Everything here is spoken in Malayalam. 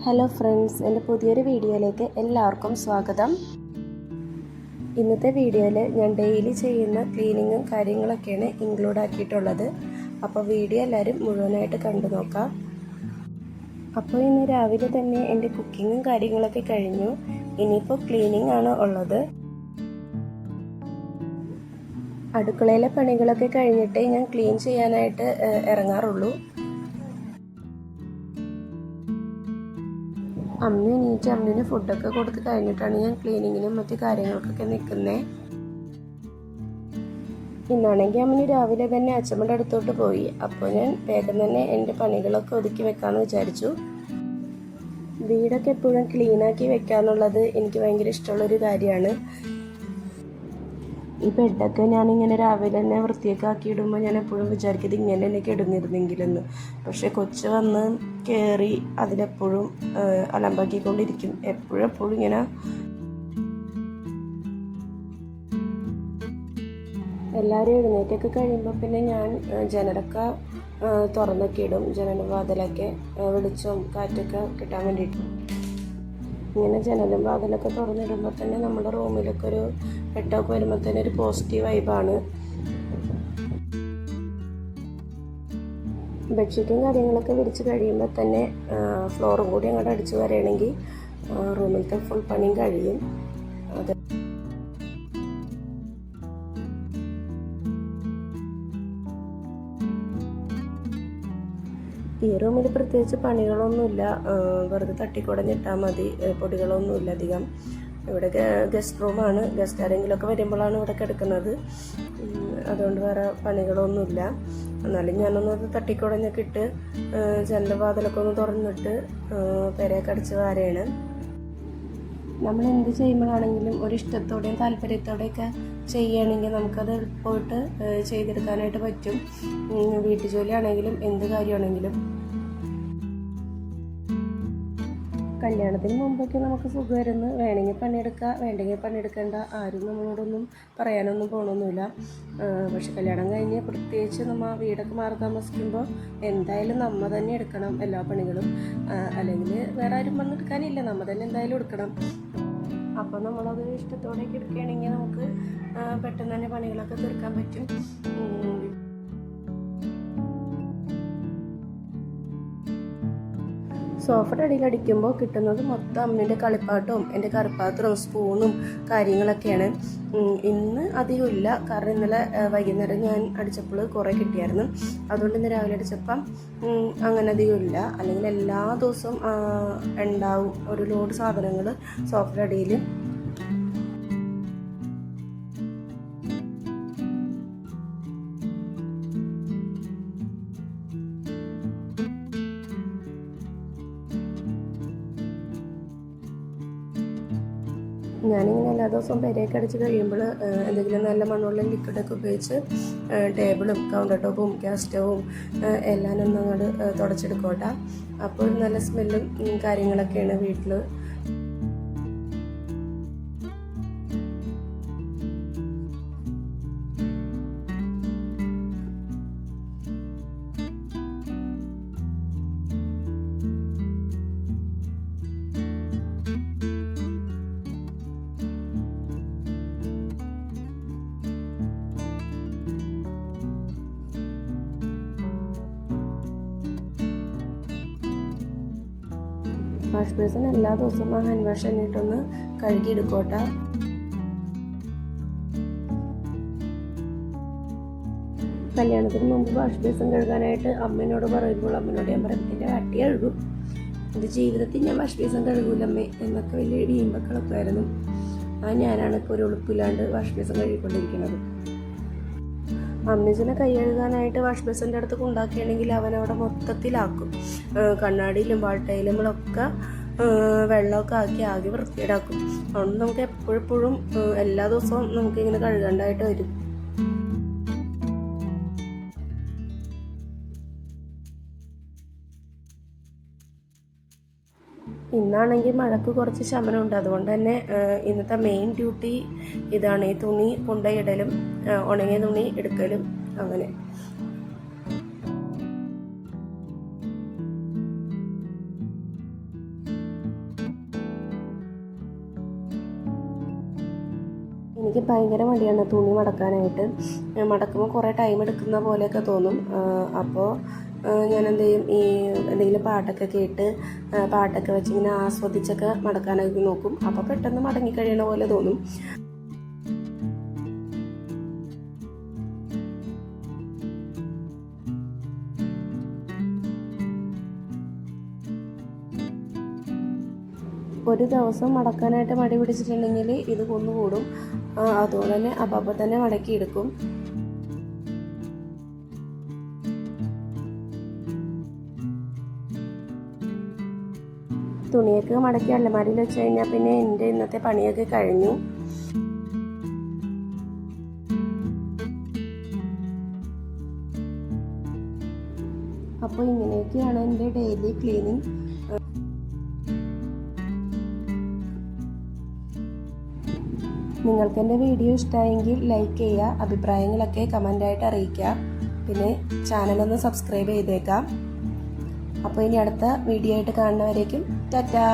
ഹലോ ഫ്രണ്ട്സ്, എൻ്റെ പുതിയൊരു വീഡിയോയിലേക്ക് എല്ലാവർക്കും സ്വാഗതം. ഇന്നത്തെ വീഡിയോയിൽ ഞാൻ ഡെയിലി ചെയ്യുന്ന ക്ലീനിങ്ങും കാര്യങ്ങളൊക്കെയാണ് ഇൻക്ലൂഡ് ആക്കിയിട്ടുള്ളത്. അപ്പോൾ വീഡിയോ എല്ലാവരും മുഴുവനായിട്ട് കണ്ടു നോക്കാം. അപ്പോൾ ഇന്ന് രാവിലെ തന്നെ എൻ്റെ കുക്കിങ്ങും കാര്യങ്ങളൊക്കെ കഴിഞ്ഞു. ഇനിയിപ്പോൾ ക്ലീനിങ് ആണ് ഉള്ളത്. അടുക്കളയിലെ പണികളൊക്കെ കഴിഞ്ഞിട്ടേ ഞാൻ ക്ലീൻ ചെയ്യാനായിട്ട് ഇറങ്ങാറുള്ളൂ. അമ്മ എണീറ്റ് അമ്മന് ഫുഡൊക്കെ കൊടുത്ത് കഴിഞ്ഞിട്ടാണ് ഞാൻ ക്ലീനിങ്ങിനും മറ്റു കാര്യങ്ങൾക്കൊക്കെ നിൽക്കുന്നത്. ഇന്നാണെങ്കിൽ അമ്മന് രാവിലെ തന്നെ അച്ഛമ്മയുടെ അടുത്തോട്ട് പോയി. അപ്പോൾ ഞാൻ വേഗം തന്നെ എൻ്റെ പണികളൊക്കെ ഒതുക്കി വെക്കാമെന്ന് വിചാരിച്ചു. വീടൊക്കെ എപ്പോഴും ക്ലീനാക്കി വെക്കാന്നുള്ളത് എനിക്ക് ഭയങ്കര ഇഷ്ടമുള്ളൊരു കാര്യമാണ്. ഈ ബെഡൊക്കെ ഞാനിങ്ങനെ രാവിലെ തന്നെ വൃത്തിയൊക്കെ ആക്കിയിടുമ്പോൾ ഞാൻ എപ്പോഴും വിചാരിക്കും ഇത് ഇങ്ങനെ തന്നെ കിടന്നിരുന്നെങ്കിലെന്ന്. പക്ഷേ കൊച്ച് വന്ന് കയറി അതിലെപ്പോഴും അലമ്പാക്കിക്കൊണ്ടിരിക്കും. എപ്പോഴും ഇങ്ങനെ എല്ലാവരും എഴുന്നേറ്റൊക്കെ കഴിയുമ്പോൾ പിന്നെ ഞാൻ ജനലൊക്കെ തുറന്നൊക്കെ ഇടും. ജനലും വാതിലൊക്കെ വെളിച്ചവും കാറ്റൊക്കെ കിട്ടാൻ വേണ്ടിയിട്ട് ഇങ്ങനെ ജനലും വാതിലൊക്കെ തുറന്നിടുമ്പോൾ തന്നെ നമ്മുടെ റൂമിലൊക്കെ ഒരു പെട്ടൊക്കെ വരുമ്പോൾ തന്നെ ഒരു പോസിറ്റീവ് വൈബാണ്. ബെഡ്ഷീറ്റും കാര്യങ്ങളൊക്കെ വിരിച്ച് കഴിയുമ്പോൾ തന്നെ ഫ്ലോറും കൂടി അങ്ങോട്ട് അടിച്ചു വരികയാണെങ്കിൽ റൂമിലത്തെ ഫുൾ പണിയും കഴിയും. അത് ഈ റൂമിൽ പ്രത്യേകിച്ച് പണികളൊന്നുമില്ല. വെറുതെ തട്ടിക്കുടഞ്ഞിട്ടാൽ മതി. പൊടികളൊന്നുമില്ല അധികം. ഇവിടെ ഗസ്റ്റ് റൂമാണ്. ഗസ്റ്റ് ആരെങ്കിലുമൊക്കെ വരുമ്പോഴാണ് ഇവിടെ കിടക്കുന്നത്. അതുകൊണ്ട് വേറെ പണികളൊന്നുമില്ല. എന്നാലും ഞാനൊന്നത് തട്ടിക്കുടഞ്ഞൊക്കെ ഇട്ട് ജനൽ വാതിലൊക്കെ ഒന്ന് തുറന്നിട്ട് പെരയൊക്കെ അടിച്ച് വാരയാണ്. നമ്മൾ എന്ത് ചെയ്യുമ്പോഴാണെങ്കിലും ഒരു ഇഷ്ടത്തോടെയും താല്പര്യത്തോടെയൊക്കെ ചെയ്യുകയാണെങ്കിൽ നമുക്കത് എളുപ്പമായിട്ട് ചെയ്തെടുക്കാനായിട്ട് പറ്റും. വീട്ടു ജോലിയാണെങ്കിലും എന്ത് കാര്യമാണെങ്കിലും. കല്യാണത്തിന് മുമ്പൊക്കെ നമുക്ക് സുഖമായിരുന്നു. വേണമെങ്കിൽ പണിയെടുക്കുക, വേണ്ടെങ്കിൽ പണിയെടുക്കേണ്ട, ആരും നമ്മളോടൊന്നും പറയാനൊന്നും പോകണമൊന്നുമില്ല. പക്ഷെ കല്യാണം കഴിഞ്ഞ് പ്രത്യേകിച്ച് നമ്മൾ വീടൊക്കെ മാറി താമസിക്കുമ്പോൾ എന്തായാലും നമ്മൾ തന്നെ എടുക്കണം എല്ലാ പണികളും. അല്ലെങ്കിൽ വേറെ ആരും വന്നെടുക്കാനില്ല, നമ്മൾ തന്നെ എന്തായാലും എടുക്കണം. അപ്പോൾ നമ്മളത് ഇഷ്ടത്തോടെയൊക്കെ എടുക്കുകയാണെങ്കിൽ നമുക്ക് പെട്ടെന്ന് തന്നെ പണികളൊക്കെ തീർക്കാൻ പറ്റും. സോഫയുടെ അടിയിലടിക്കുമ്പോൾ കിട്ടുന്നത് മൊത്തം അമ്മേൻ്റെ കളിപ്പാട്ടവും എൻ്റെ കറിപ്പാത്രവും സ്പൂണും കാര്യങ്ങളൊക്കെയാണ്. ഇന്ന് അധികം ഇല്ല, കാരണം ഇന്നലെ വൈകുന്നേരം ഞാൻ അടിച്ചപ്പോൾ കുറേ കിട്ടിയായിരുന്നു. അതുകൊണ്ട് ഇന്ന് രാവിലെ അടിച്ചപ്പം അങ്ങനെ അധികം ഇല്ല. അല്ലെങ്കിൽ എല്ലാ ദിവസവും ഉണ്ടാവും ഒരു ലോഡ് സാധനങ്ങൾ സോഫയുടെ അടിയിൽ. ഞാനിങ്ങനെ എല്ലാ ദിവസവും പെരയൊക്കെ അടിച്ച് കഴിയുമ്പോൾ എന്തെങ്കിലും നല്ല മണ്ണുള്ള ലിക്വിഡൊക്കെ ഉപയോഗിച്ച് ടേബിളും കൗണ്ടർ ടോപ്പും ഗ്യാസ് സ്റ്റവും എല്ലാം ഒന്നങ്ങോട്ട് തുടച്ചെടുക്കോട്ടെ. അപ്പോൾ നല്ല സ്മെല്ലും കാര്യങ്ങളൊക്കെയാണ് വീട്ടിൽ. വാഷ് ബേസിൻ എല്ലാ ദിവസവും ആ ഹാൻഡ് വാഷ് തന്നിട്ടൊന്ന് കഴുകിയെടുക്കോട്ടെ. കല്യാണത്തിന് മുമ്പ് വാഷ് ബേസിൻ കഴുകാനായിട്ട് അമ്മേനോട് പറയുമ്പോൾ അമ്മേനോട് ഞാൻ പറയും എൻ്റെ വട്ടി കഴുകും, എൻ്റെ ജീവിതത്തിൽ ഞാൻ വാഷ് ബേസിൻ കഴുകൂലമ്മേ എന്നൊക്കെ വലിയ വീമ്പക്കളൊക്കെ ആയിരുന്നു. ഞാനാണ് ഇപ്പോൾ ഒരു ഉളുപ്പില്ലാണ്ട് വാഷ് ബേസിൻ കഴുകിക്കൊണ്ടിരിക്കുന്നത്. അമ്മച്ചനെ കൈ കഴുകാനായിട്ട് വാഷ് ബേസിൻ്റെ അടുത്ത് കൊണ്ടാക്കുകയാണെങ്കിൽ അവനവിടെ മൊത്തത്തിലാക്കും. കണ്ണാടിയിലും പാട്ടയിലുമൊക്കെ വെള്ളമൊക്കെ ആക്കി ആകെ വൃത്തിയേടാക്കും. അതുകൊണ്ട് നമുക്ക് എപ്പോഴും എല്ലാ ദിവസവും നമുക്കിങ്ങനെ കഴുകേണ്ടതായിട്ട് വരും. ഇന്നാണെങ്കിൽ മഴക്ക് കുറച്ച് ശമനമുണ്ട്. അതുകൊണ്ട് തന്നെ ഇന്നത്തെ മെയിൻ ഡ്യൂട്ടി ഇതാണ്. ഈ തുണി കൊണ്ടുപോയിടലും ഉണങ്ങിയ തുണി എടുക്കലും അങ്ങനെ. എനിക്ക് ഭയങ്കര മടിയാണ് തുണി മടക്കാനായിട്ട്. മടക്കുമ്പോൾ കുറേ ടൈം എടുക്കുന്ന പോലെയൊക്കെ തോന്നും. അപ്പോൾ ഞാൻ എന്ത് ചെയ്യും, ഈ എന്തെങ്കിലും പാട്ടൊക്കെ കേട്ട് പാട്ടൊക്കെ വെച്ച് ഇങ്ങനെ ആസ്വദിച്ചൊക്കെ മടക്കാനൊക്കെ നോക്കും. അപ്പോൾ പെട്ടെന്ന് മടങ്ങി കഴിയണ പോലെ തോന്നും. ഒരു ദിവസം മടക്കാനായിട്ട് മടി പിടിച്ചിട്ടുണ്ടെങ്കിൽ ഇത് കുന്നുകൂടും. അതുകൊണ്ട് തന്നെ അപ്പം തന്നെ മടക്കിയെടുക്കും. തുണിയൊക്കെ മടക്കി അലമാരിയിൽ വെച്ച് കഴിഞ്ഞാൽ പിന്നെ എൻ്റെ ഇന്നത്തെ പണിയൊക്കെ കഴിഞ്ഞു. അപ്പോൾ ഇങ്ങനെയൊക്കെയാണ് എൻ്റെ ഡെയിലി ക്ലീനിങ്. നിങ്ങൾക്ക് എൻ്റെ വീഡിയോ ഇഷ്ടമായെങ്കിൽ ലൈക്ക് ചെയ്യുക, അഭിപ്രായങ്ങളൊക്കെ കമൻ്റായിട്ട് അറിയിക്കുക. പിന്നെ ചാനലൊന്ന് സബ്സ്ക്രൈബ് ചെയ്തേക്കാം. അപ്പോൾ ഇനി അടുത്ത വീഡിയോ ആയിട്ട് കാണുന്നവരേക്കും ടാറ്റാ.